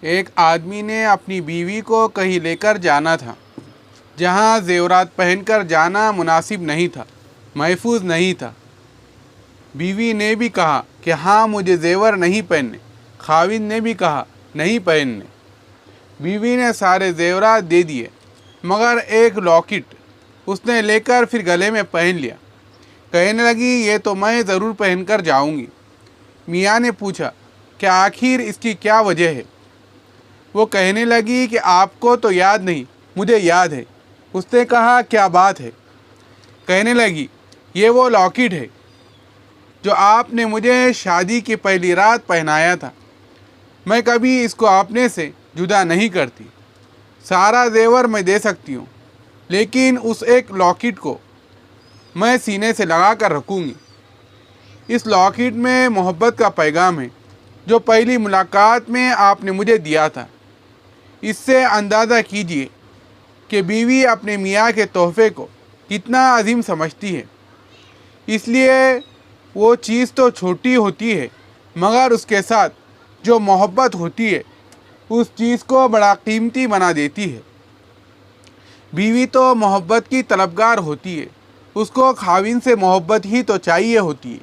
ایک آدمی نے اپنی بیوی کو کہیں لے کر جانا تھا جہاں زیورات پہن کر جانا مناسب نہیں تھا، محفوظ نہیں تھا۔ بیوی نے بھی کہا کہ ہاں مجھے زیور نہیں پہننے، خاوند نے بھی کہا نہیں پہننے۔ بیوی نے سارے زیورات دے دیے مگر ایک لاکٹ اس نے لے کر پھر گلے میں پہن لیا۔ کہنے لگی یہ تو میں ضرور پہن کر جاؤں گی۔ میاں نے پوچھا کہ آخر اس کی کیا وجہ ہے؟ وہ کہنے لگی کہ آپ کو تو یاد نہیں، مجھے یاد ہے۔ اس نے کہا کیا بات ہے؟ کہنے لگی یہ وہ لاکٹ ہے جو آپ نے مجھے شادی کی پہلی رات پہنایا تھا۔ میں کبھی اس کو اپنے سے جدا نہیں کرتی۔ سارا زیور میں دے سکتی ہوں لیکن اس ایک لاکٹ کو میں سینے سے لگا کر رکھوں گی۔ اس لاکٹ میں محبت کا پیغام ہے جو پہلی ملاقات میں آپ نے مجھے دیا تھا۔ اس سے اندازہ کیجئے کہ بیوی اپنے میاں کے تحفے کو کتنا عظیم سمجھتی ہے۔ اس لیے وہ چیز تو چھوٹی ہوتی ہے مگر اس کے ساتھ جو محبت ہوتی ہے اس چیز کو بڑا قیمتی بنا دیتی ہے۔ بیوی تو محبت کی طلبگار ہوتی ہے، اس کو خاوند سے محبت ہی تو چاہیے ہوتی ہے۔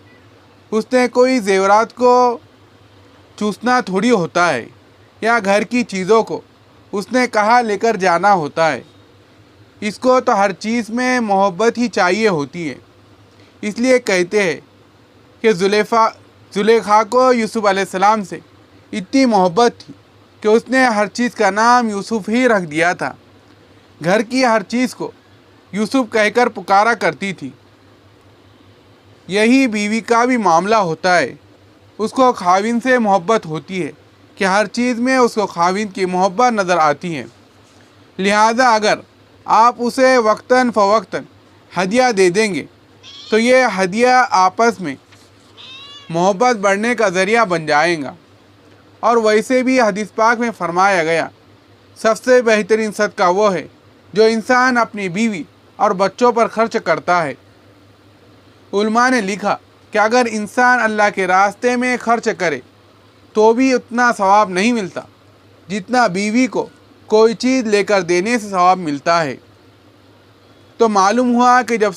اس نے کوئی زیورات کو چوسنا تھوڑی ہوتا ہے یا گھر کی چیزوں کو اس نے کہاں لے کر جانا ہوتا ہے۔ اس کو تو ہر چیز میں محبت ہی چاہیے ہوتی ہے۔ اس لیے کہتے ہیں کہ زلیخا کو یوسف علیہ السلام سے اتنی محبت تھی کہ اس نے ہر چیز کا نام یوسف ہی رکھ دیا تھا۔ گھر کی ہر چیز کو یوسف کہہ کر پکارا کرتی تھی۔ یہی بیوی کا بھی معاملہ ہوتا ہے۔ اس کو خاوند سے محبت ہوتی ہے کہ ہر چیز میں اس کو خاوند کی محبت نظر آتی ہے۔ لہذا اگر آپ اسے وقتاً فوقتاً ہدیہ دے دیں گے تو یہ ہدیہ آپس میں محبت بڑھنے کا ذریعہ بن جائے گا۔ اور ویسے بھی حدیث پاک میں فرمایا گیا سب سے بہترین صدقہ وہ ہے جو انسان اپنی بیوی اور بچوں پر خرچ کرتا ہے۔ علماء نے لکھا کہ اگر انسان اللہ کے راستے میں خرچ کرے تو بھی اتنا ثواب نہیں ملتا جتنا بیوی کو کوئی چیز لے کر دینے سے ثواب ملتا ہے۔ تو معلوم ہوا کہ جب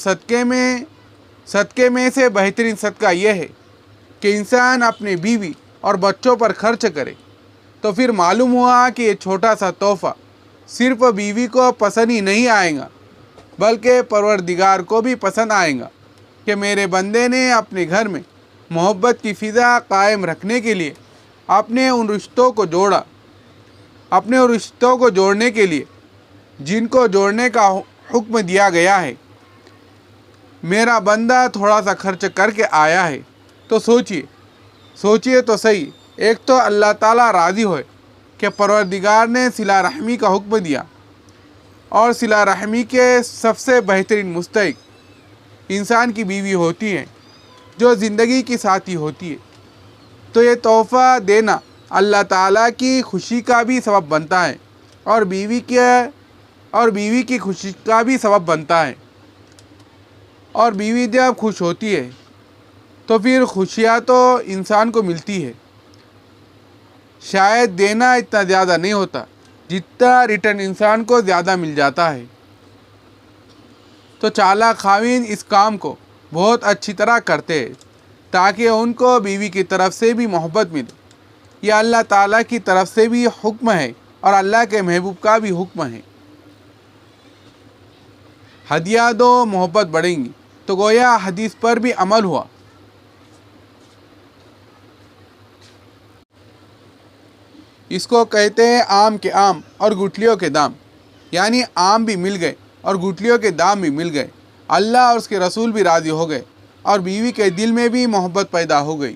صدقے میں سے بہترین صدقہ یہ ہے کہ انسان اپنی بیوی اور بچوں پر خرچ کرے، تو پھر معلوم ہوا کہ یہ چھوٹا سا تحفہ صرف بیوی کو پسند ہی نہیں آئے گا بلکہ پروردگار کو بھی پسند آئے گا کہ میرے بندے نے اپنے گھر میں محبت کی فضا قائم رکھنے کے لیے اپنے ان رشتوں کو جوڑنے کے لیے جن کو جوڑنے کا حکم دیا گیا ہے میرا بندہ تھوڑا سا خرچ کر کے آیا ہے۔ تو سوچئے تو صحیح، ایک تو اللہ تعالیٰ راضی ہوئے کہ پروردگار نے صلہ رحمی کا حکم دیا، اور صلہ رحمی کے سب سے بہترین مستحق انسان کی بیوی ہوتی ہے جو زندگی کی ساتھی ہوتی ہے۔ تو یہ تحفہ دینا اللہ تعالیٰ کی خوشی کا بھی سبب بنتا ہے اور بیوی کی خوشی کا بھی سبب بنتا ہے۔ اور بیوی جب خوش ہوتی ہے تو پھر خوشیاں تو انسان کو ملتی ہے۔ شاید دینا اتنا زیادہ نہیں ہوتا جتنا ریٹرن انسان کو زیادہ مل جاتا ہے۔ تو چالاک خاوند اس کام کو بہت اچھی طرح کرتے ہیں تاکہ ان کو بیوی کی طرف سے بھی محبت ملے۔ یہ اللہ تعالیٰ کی طرف سے بھی حکم ہے اور اللہ کے محبوب کا بھی حکم ہے۔ ہدیہ دو محبت بڑھیں گی، تو گویا حدیث پر بھی عمل ہوا۔ اس کو کہتے ہیں آم کے آم اور گٹھلیوں کے دام، یعنی آم بھی مل گئے اور گٹھلیوں کے دام بھی مل گئے۔ اللہ اور اس کے رسول بھی راضی ہو گئے اور بیوی کے دل میں بھی محبت پیدا ہو گئی۔